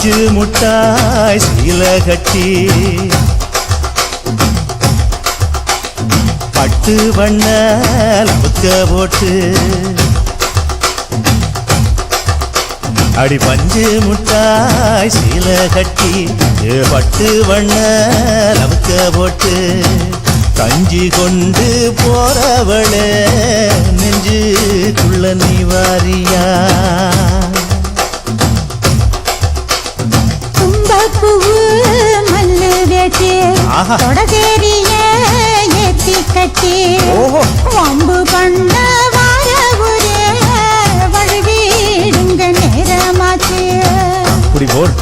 பஞ்சு முட்டாய் சீல கட்டி பட்டு வண்ண லவுக்க போட்டு அடி பஞ்சு முட்டாய் சீல கட்டி பட்டு வண்ண லவுக்க போட்டு கஞ்சி கொண்டு போறவளே நெஞ்சுக்குள்ள நீ வாரியா தும்பப்பூவு மல்லு வேட்டி தொடதேரிய ஏத்தி கட்டி வம்பு பண்ண வார ஒரே வழுவிடுங்க நேரமாச்சு குடி போர்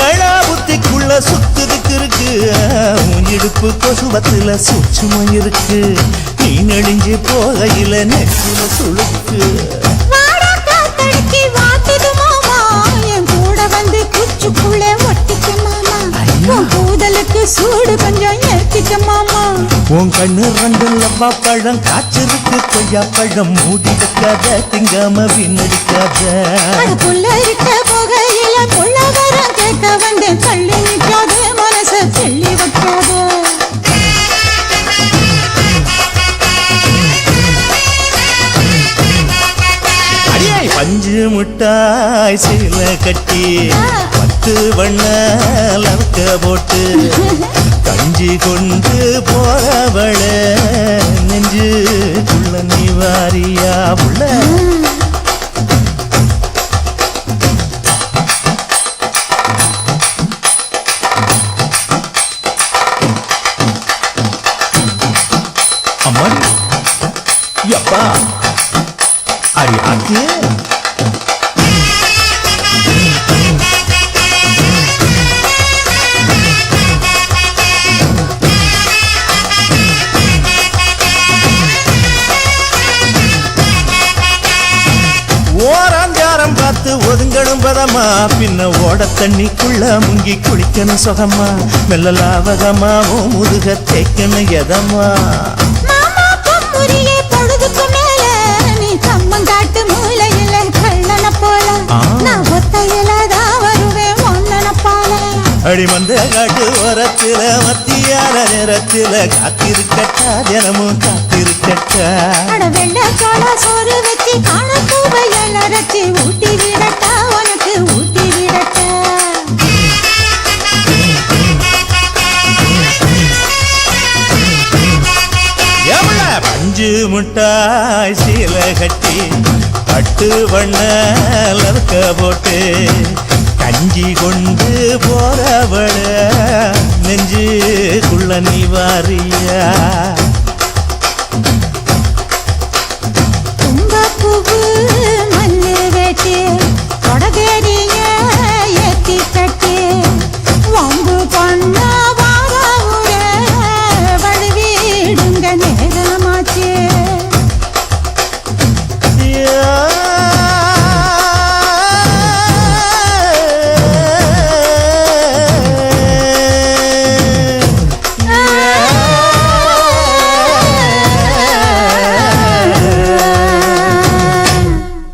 ஏழா புத்திக்குள்ள சுத்துதுக்கு இருக்கு உன் இடுப்பு கொசுவத்துல சூட்சுமம் இருக்கு நீ நெளிஞ்சு போகையில நெற்றில சுழுக்கு சூடு கொஞ்சம் ஏத்திக்க மாமா உன் கண்ணு ரெண்டு லவ்வா பழம் காய்ச்சிருக்கு கொய்யா பழம் மூடி வைக்காத திங்காம வீணடிக்காத புள்ள இருக்க போகையில புள்ள வர கேட்க வந்து தள்ளி நிற்காத மனச தள்ளி வைக்காத பஞ்சு முட்டாய் சீல கட்டி பத்து வண்ண லவுக்க போட்டு கஞ்சி கொண்டு போறவள நெஞ்சுக்குள்ள நீ வாரியா புள்ள அம்மா யப்பா அடி ஆக்கு ஓராஞ்சாரம் பார்த்து ஒதுங்கணும் பதமா பின்ன ஓட தண்ணிக்குள்ள முங்கி குளிக்கணும் சுகமா மெல்ல லாவகமாவோ முதுக தேய்க்கணும் எதமா பொழுதுக்கு மேல நீ கம்மங்காட்டு மூலையில கள்ளன போல நான் ஒத்தையிலதான் வருவேன் ஒன்னன போல அடிமந்த காட்டு ஓரத்துல மத்தியான நேரத்துல காத்திருக்கட்டா தினமும் காத்திருக்கட்டா வெள்ள கால சோறு வச்சு காண பூவையல் அரைச்சி ஊட்டி விடட்டா உனக்கு ஊட்டி விடட்டா பஞ்சு முட்டாய் சீல கட்டி பட்டு வண்ண லவுக்க போட்டு கஞ்சி கொண்டு போறவள நெஞ்சுக்குள்ள நீ வாரியா